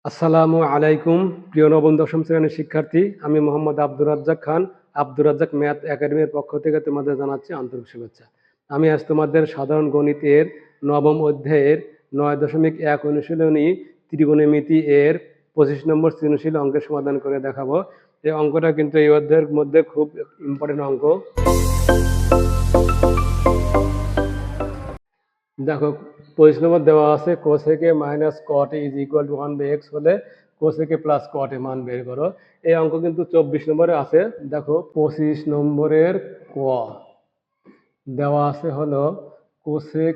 আসসালামু আলাইকুম প্রিয় নবম দশম শ্রেণীর শিক্ষার্থী, আমি মোহাম্মদ আব্দুর রাজ্জাক খান। আব্দুর রাজ্জাক ম্যাথ একাডেমির পক্ষ থেকে তোমাদের জানাচ্ছি আন্তরিক শুভেচ্ছা। আমি আজ তোমাদের সাধারণ গণিতের নবম অধ্যায়ের 9.1 অনুশীলনী ত্রিকোণমিতি এর 25 নম্বর সৃজনশীল অঙ্কের সমাধান করে দেখাবো। এই অঙ্কটা কিন্তু এই অধ্যায়ের মধ্যে খুব ইম্পর্টেন্ট অঙ্ক। দেখো, 25 নম্বর দেওয়া আছে cosec A minus caught is equal to 1/x হলে cosec A plus cot A মান বের করো। এই অঙ্ক কিন্তু 24 নম্বরে আছে। দেখো, 25 নম্বরের ক দেওয়া আছে হলো cosec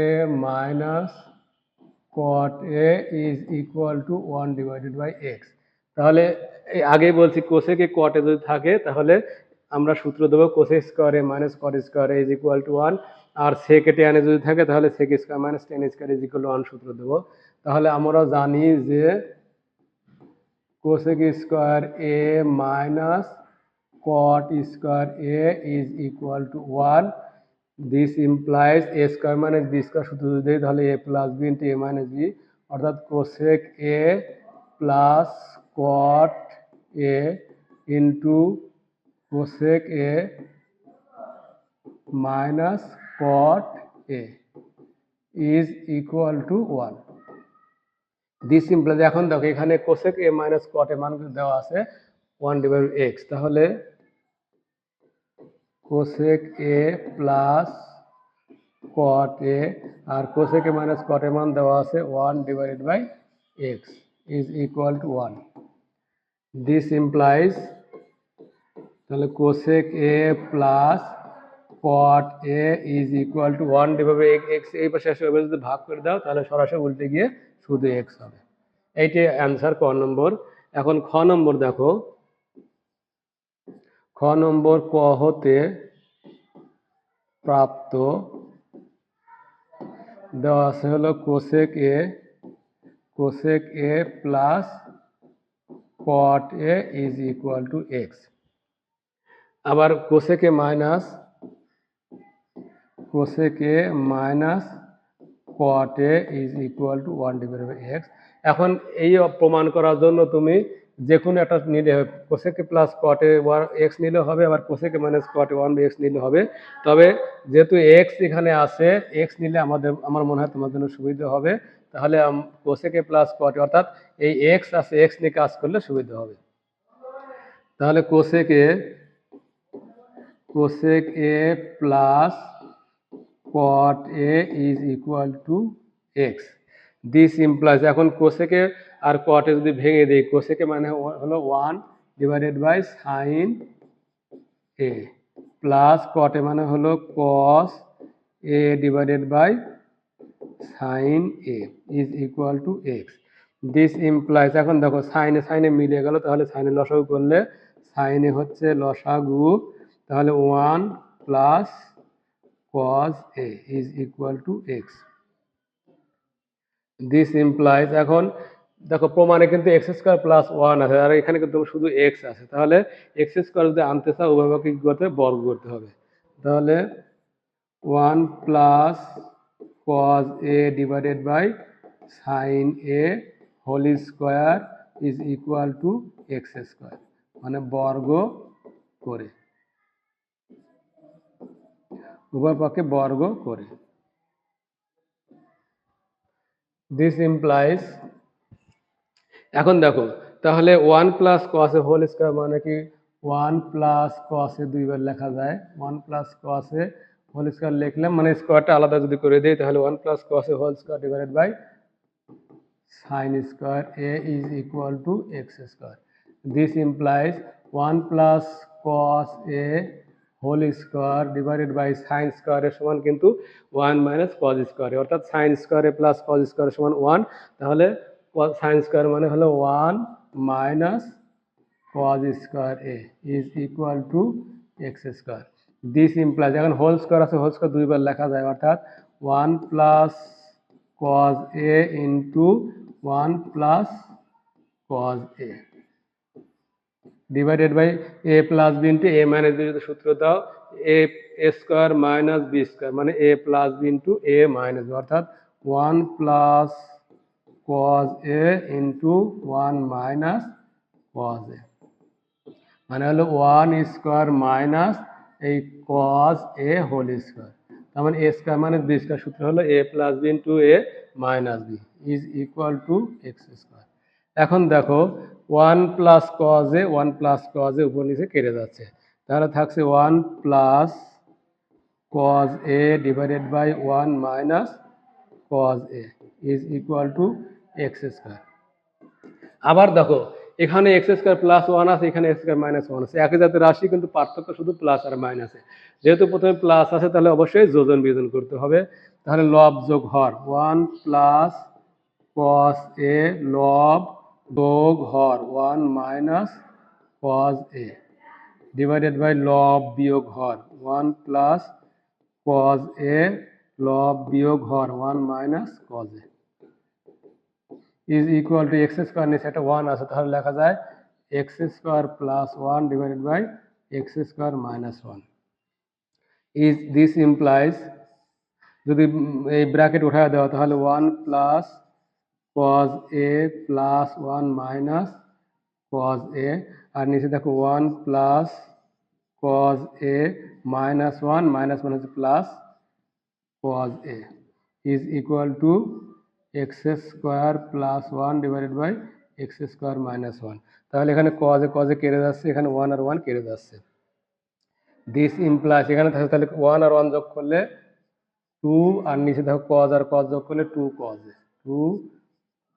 A minus cot A is equal to 1/x। তাহলে আগেই বলছি কোসেক এ কট এ যদি থাকে তাহলে আমরা সূত্র দেবো cosec square A minus cot square is equal to 1, আর সেক এ টেন এ যদি থাকে তাহলে sec square minus tan square is equal to 1 সূত্র দেবো। তাহলে আমরা জানি যে cosec square A minus cot square A is equal to 1। This implies A square minus B square সূত্র যদি দেয় তাহলে A plus B into A minus B, অর্থাৎ cosec A plus cot a into cosec A minus cot A is equal to 1। This implies, এখন দেখো এখানে cosec A minus cot A মান দেওয়া আছে 1/x, তাহলে cosec A plus cot A আর cosec A minus cot A মান দেওয়া আছে 1/x is equal to 1। This implies, তাহলে cosec A plus cot A is equal to 1/x, এই পাশে আসে যদি ভাগ করে দাও তাহলে সরাসরি উল্টে গিয়ে শুধু x হবে। এইটি অ্যান্সার ক নম্বর। এখন খ নম্বর দেখো, খ নম্বর ক হতে প্রাপ্ত দেওয়া আছে হলো cosec A plus cot A is equal to x। আবার cosec A minus cot A is equal to 1/x। এখন এই প্রমাণ করার জন্য তুমি যে কোনো একটা নিলে হবে, কোসেক এ প্লাস কট এ x নিলে হবে, আবার কোসেক এ মাইনাস কট এ 1/x নিলে হবে। তবে যেহেতু x এখানে আছে, x নিলে আমার মনে হয় তোমার জন্য সুবিধা হবে। তাহলে কোসেক এ প্লাস কট এ, অর্থাৎ এই x আছে, x নিয়ে কাজ করলে সুবিধা হবে। তাহলে cosec A plus cot A is equal to x। This implies, এখন কোসেক এ আর কট এ যদি ভেঙে দেই, কোসেক এ মানে হলো 1/sin a প্লাস কট এ মানে হলো cos a/sin a is equal to x। This implies, এখন দেখো সাইনে মিলে গেল, তাহলে সাইনে লসাগু করলে সাইনে হচ্ছে লসাগু, তাহলে 1 plus cos a is equal to x. This implies, এখন দেখো প্রমাণে কিন্তু x স্কোয়ার প্লাস 1 আছে, আর এখানে কিন্তু শুধু x আছে। তাহলে x স্কোয়ার যদি আনতে চাও উভয়কে কি করতে হবে, বর্গ করতে হবে। তাহলে 1 plus cos a divided by sin a whole square is equal to x square, মানে বর্গ করে, উভয় পক্ষে বর্গ করে। দিস ইমপ্লাইজ, এখন দেখো তাহলে 1 plus cos a whole square মানে কি 1 প্লাস কস এ দুইবার লেখা যায়, 1 plus cos a whole square লিখলাম, মানে স্কোয়ারটা আলাদা যদি করে দিই তাহলে 1 plus cos a whole square divided by sine square A is equal to x square. This implies 1 plus cos a whole square divided by sine স্কোয়ারের সমান কিন্তু 1 মাইনাস কস স্কোয়ার, অর্থাৎ সাইন স্কোয়ারে প্লাস কস স্কোয়ারের সমান 1। তাহলে sine square মানে হলো 1 minus cos square A is equal to x square. This implies, এখন হোল স্কোয়ার আছে, হোল স্কোয়ার দুইবার লেখা যায়, অর্থাৎ 1 plus cos a into 1 plus cos a divided by a plus B into A minus b, যদি সূত্র দাও a square minus B square মানে a plus B into A minus B, অর্থাৎ 1 plus cos a into 1 minus cos a, মানে হলো 1 square minus এই cos a whole square. তার মানে a স্কোয়ার মানে b স্কোয়ার, সূত্র হলো a plus B into a minus b is equal to x square. এখন দেখো 1 plus cos a 1 plus cos a উপর নিচে কেটে যাচ্ছে, তাহলে থাকছে 1 plus cos a divided by 1 minus cos a is equal to x square. আবার দেখো এখানে এক্স স্কোয়ার প্লাস 1 আছে, এখানে এক্স স্কোয়ার মাইনাস 1 আছে, একই জাতীয় রাশি কিন্তু পার্থক্য শুধু প্লাস আর মাইনাসে। যেহেতু প্রথমে প্লাস আছে তাহলে অবশ্যই যোজন বিয়োজন করতে হবে। তাহলে লব যোগ হর 1 প্লাস cos a লব যোগ হর 1 minus cos a divided by লব বিয়োগ হর 1 প্লাস cos a লব বিয়োগ হর 1 minus cos a is equal to x square, নিচে একটা 1 আছে, তাহলে লেখা যায় x square plus 1 divided by x square minus 1 is this implies, যদি এই ব্র্যাকেট উঠায় দেওয়া তাহলে 1 plus cos a plus 1 minus cos a, আর নিচে দেখো 1 plus cos a minus 1 minus 1 হচ্ছে plus cos a is equal to x square plus 1 divided by x square minus 1। তাহলে এখানে cos a কেটে যাচ্ছে, এখানে 1 আর 1 কেটে যাচ্ছে। দিস ইমপ্লাইজ, এখানে থাকছে তাহলে 1 আর 1 যোগ করলে 2, আর নিচে দেখো cos আর cos যোগ করলে 2 cos a, 2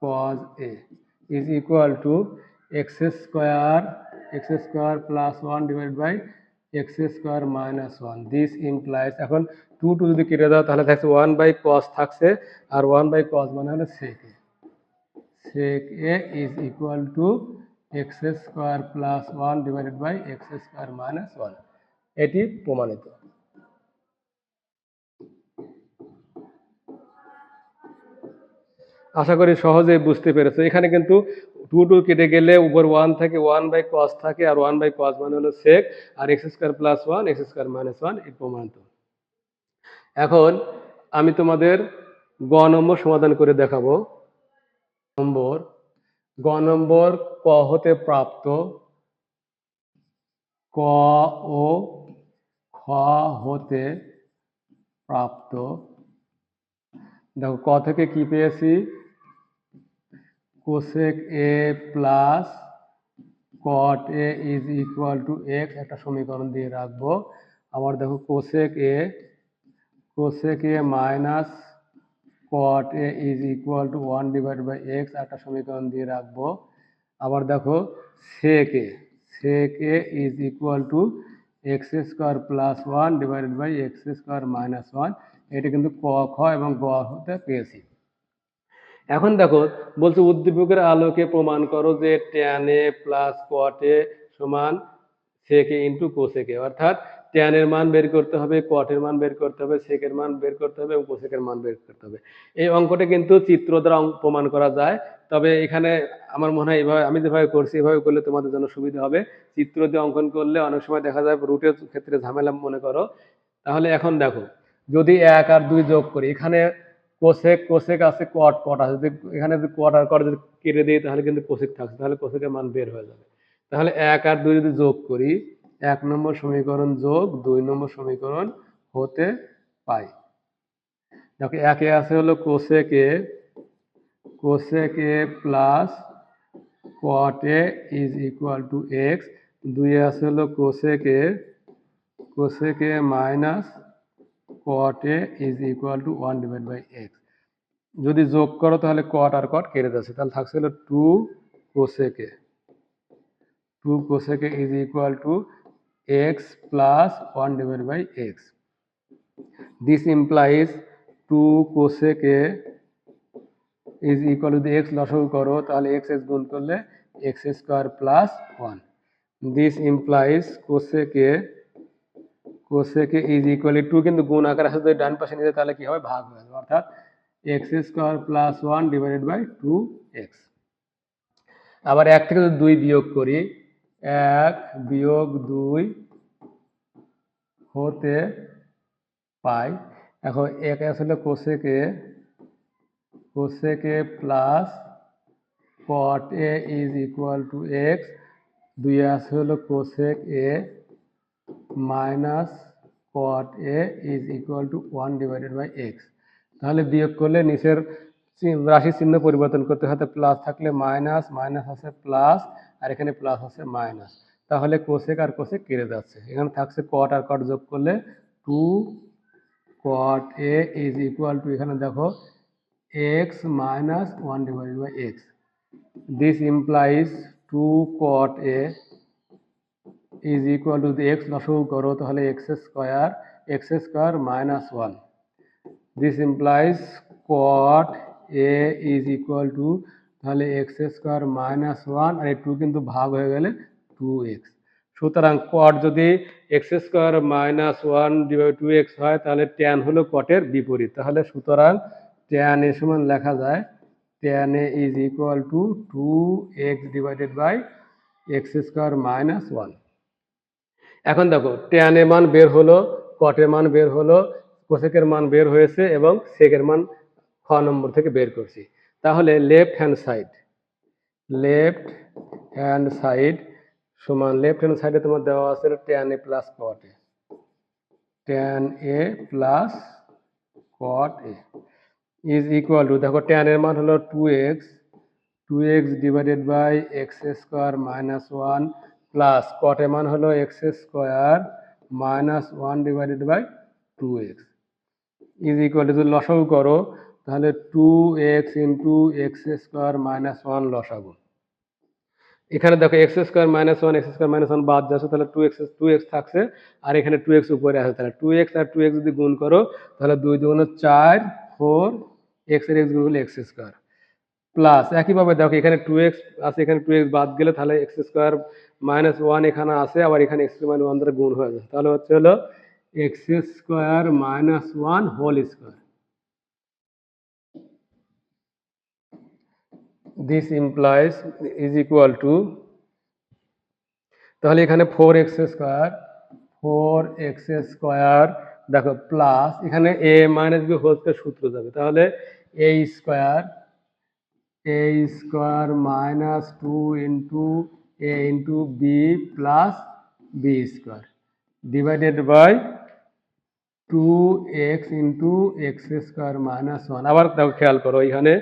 cos a is equal to x square plus 1 divide by x square minus 1। This implies, এখন 2 যদি কেটে দাও তাহলে থাকছে 1 বাই cos থাকছে, আর 1 বাই cos মানে হলো sec a is equal to x square plus 1 divided by x square minus 1। এটি প্রমাণিত। আশা করি সহজেই বুঝতে পেরেছো। এখানে কিন্তু 2 কেটে গেলে উপর 1 থাকে, 1 বাই cos থাকে, আর 1 বাই cos মানে হলো sec, আর X square plus 1 X square minus 1 এর প্রমাণিত। এখন আমি তোমাদের গ নম্বর সমাধান করে দেখাবো। গ নম্বর ক হতে প্রাপ্ত, ক ও খ হতে প্রাপ্ত। দেখো ক থেকে কি পেয়েছি, cosec A plus cot A is equal to X, একটা সমীকরণ দিয়ে রাখবো। আবার দেখো cosec A minus cot A is equal to 1 divide by X, একটা সমীকরণ দিয়ে রাখবো। আবার দেখো sec A is equal to x square plus 1 divided by x square minus 1। এটা কিন্তু ক, খ এবং গ হতে পেয়েছি। এখন দেখো বলছে উদ্দীপকের আলোকে প্রমাণ করো যে ট্যান এ প্লাস কট এ সমান সেক এ ইন্টু কোসেক এ, অর্থাৎ ট্যানের মান বের করতে হবে, কটের মান বের করতে হবে, সেকের মান বের করতে হবে এবং কোসেকের মান বের করতে হবে। এই অঙ্কটা কিন্তু চিত্র দ্বারা প্রমাণ করা যায়, তবে এখানে আমার মনে হয় এভাবে আমি যেভাবে করছি এভাবে করলে তোমাদের জন্য সুবিধা হবে। চিত্র দিয়ে অঙ্কন করলে অনেক সময় দেখা যায় রুটের ক্ষেত্রে ঝামেলা মনে করো। তাহলে এখন দেখো যদি 1 আর 2 যোগ করি, এখানে কোসেক আছে, কট আছে, যদি এখানে যদি কট আর কট যদি কেটে দিই তাহলে কিন্তু কোসেক থাকছে, তাহলে কোসেকের মান বের হয়ে যাবে। তাহলে 1 আর 2 যদি যোগ করি, 1 নম্বর সমীকরণ যোগ 2 নম্বর সমীকরণ হতে পাই। দেখো 1 এ আছে হলো cosec A plus cot A is equal to x, 2 এ আছে হলো cosec A minus cot A is equal to 1 divide by x. যদি যোগ করো তাহলে কট আর কট কেটে যাচ্ছে, তাহলে থাকছে হলো 2 cosec a is equal to x plus 1 divide by x. This implies 2 cosec a is equal to, যদি এক্স লসাগু করো তাহলে এক্স গুণ করলে x square plus 1। This implies cosec a is equal to, কিন্তু গুণ আকার আছে, যদি ডান পাশে নিয়ে তাহলে কি হবে, ভাগ হয়ে যাবে, অর্থাৎ x square plus 1 divided by 2x। আবার 1 থেকে যদি 2 বিয়োগ করি, 1 বিয়োগ 2 হতে পাই। এখন 1 আসলে cosec A plus cot a is equal to x, 2 আছে হলো cosec a minus cot a is equal to 1 divided by x। তাহলে বিয়োগ করলে নিচের রাশি চিহ্ন পরিবর্তন করতে হয়, প্লাস থাকলে মাইনাস, মাইনাস আছে প্লাস, আর এখানে প্লাস আছে মাইনাস, তাহলে কোসেক আর কোসেক কেটে যাচ্ছে, এখানে থাকছে কট আর কট যোগ করলে 2 cot a is equal to, এখানে দেখো x minus 1 divided by x। This implies 2 cot a is equal to the x লসাগু করো তাহলে x square minus 1। This implies cot a is equal to, তাহলে x square minus 1 আর এই 2 কিন্তু ভাগ হয়ে গেলে 2x। সুতরাং cot যদি x square minus 1 divided by 2x হয় তাহলে tan হলো cot এর বিপরীত, তাহলে সুতরাং tan a সমান লেখা যায় tan a is equal to 2x divided by x square minus 1। এখন দেখো tan এর মান বের হলো, cot এর মান বের হলো, cosec এর মান বের হয়েছে এবং sec এর মান খ নম্বর থেকে বের করছি। তাহলে লেফট হ্যান্ড সাইড সমান, লেফট হ্যান্ড সাইডে তোমার দেওয়া আছে tan a plus cot a, tan a plus cot a is equal to, দেখো tan এর মান হলো 2x divided by x square minus 1 plus cot এর মান হলো x square minus 1 divided by 2x is equal to, লসাগু করো তাহলে 2x into x square minus 1 লসাগু। এখানে দেখো x square minus 1 বাদ যাচ্ছে, তাহলে 2x থাকছে আর এখানে 2x উপরে আছে, তাহলে 2x আর 2x যদি গুণ করো তাহলে 2 2 4 4 x এর x গুণ হলে x স্কয়ার প্লাস একইভাবে দেখো এখানে 2x আছে, এখানে 2x বাদ গেলে তাহলে x স্কয়ার মাইনাস 1 এখানে আছে, আবার এখানে x মাইনাস 1 দ্বারা গুণ হয়ে যাবে, তাহলে হচ্ছে হলো x square minus 1 whole square. This implies is equal to, তাহলে এখানে 4x স্কয়ার দেখো প্লাস এখানে a minus b whole square সূত্র যাবে, তাহলে a square minus 2 into a into b plus b square divided by 2x into x square minus 1। আবার দেখো খেয়াল করো এখানে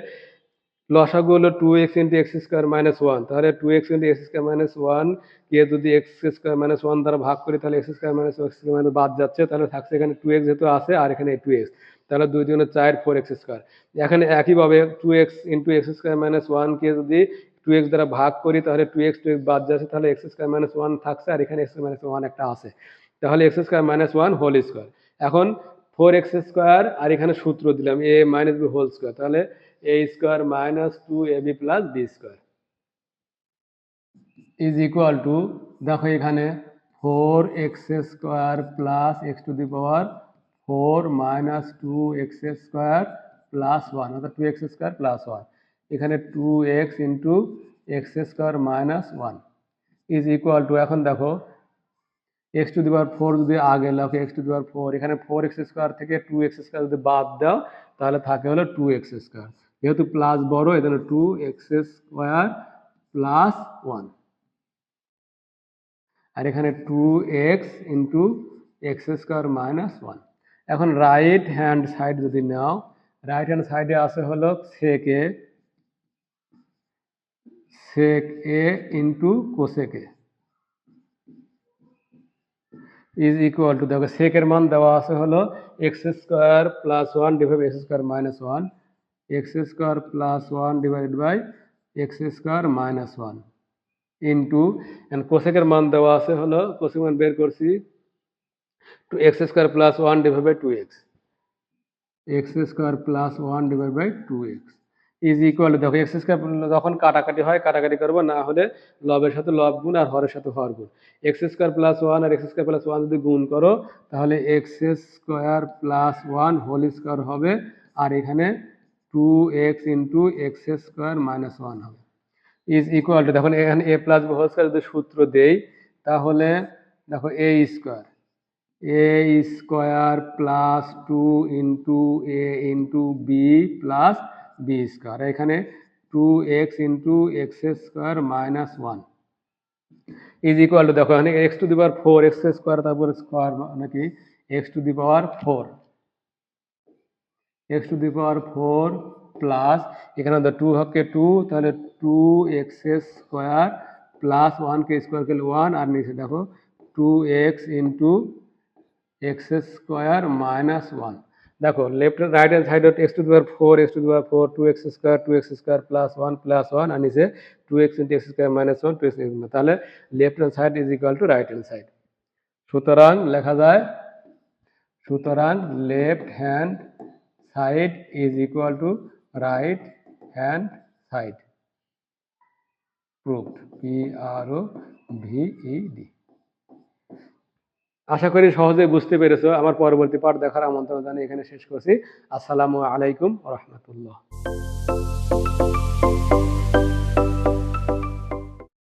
লসাগু হলো 2x into x square minus 1, তাহলে 2x into x square minus 1 কে যদি x স্কয়ার মাইনাস 1 দ্বারা ভাগ করি তাহলে x square minus x minus বাদ যাচ্ছে, তাহলে থাকছে এখানে 2x যেহেতু আছে আর এখানে 2x, তাহলে 2 2 4 4x স্কয়ার। এখানে একইভাবে 2x into x square minus 1 কে যদি 2x দ্বারা ভাগ করি তাহলে 2x বাদ যাচ্ছে, তাহলে x স্কয়ার মাইনাস 1 থাকছে আর এখানে x মাইনাস 1 একটা আছে, তাহলে x square minus 1 whole square. এখন 4x স্কয়ার আর এখানে সূত্র দিলাম a minus b whole square, তাহলে a square minus 2ab plus b square is equal to, দেখো এখানে 4x square plus x to the power 4 minus 2x square plus 1, অর্থাৎ 2x square plus 1, এখানে 2x into x square minus 1 is equal to, এখন দেখো x to the power 4 যদি আগে লেখো x to the power 4, এখানে 4x স্কয়ার থেকে 2x square যদি বাদ দাও তাহলে থাকে হলো 2x স্কয়ার, যেহেতু প্লাস বড় এজন্য 2x স্কয়ার প্লাস 1 আর এখানে 2x into x square minus 1। এখন রাইট হ্যান্ড সাইড যদি নাও, রাইট হ্যান্ড সাইডে আছে হলো sec a into cosec a is equal to, দেখো sec এর মান দেওয়া আছে হলো x square plus 1 divide by x square minus 1, x square plus 1 divided by x square minus 1 into, and cosec এর মান দেওয়া আছে হলো, cosec মান বের করছি to x square plus 1 divide by 2x, x square plus 1 divide by 2x is equal to, দেখো x square যখন কাটাকাটি হয় কাটাকাটি করবো, না হলে লবের সাথে লব গুণ আর হরের সাথে হর গুণ, x স্কয়ার প্লাস 1 আর x স্কয়ার প্লাস 1 যদি গুণ করো তাহলে x square plus 1 whole square হবে আর এখানে 2x into x square minus 1 হবে ইজ ইকুয়াল টু, দেখো এখানে a plus b whole square যদি সূত্র দেই তাহলে দেখো a square plus 2 into a into b plus b square, এখানে 2x into x square minus 1 is equal to, দেখো এখানে x to the power 4 x square তারপর স্কোয়ার মানে কি x to the power 4 x to the power 4 plus এখানে 2 হকে 2 তাহলে 2x square plus 1 কে square করলে 1 আর নিচে দেখো 2x into x square minus 1 দেখো left right hand side x to the power 4 x to the power 4 2x square plus 1 আর নিচে 2x into x square minus 1 2x, তাহলে left hand side is equal two right hand side. সুতরাং লেখা যায়, সুতরাং left hand side is equal two right hand side. Proved, PROVED। আশা করি সহজে বুঝতে পেরেছো। আমার পরবর্তী পাঠ দেখার আমন্ত্রণ জানিয়ে এখানে শেষ করছি। আসসালামু আলাইকুম ওয়া রাহমাতুল্লাহ।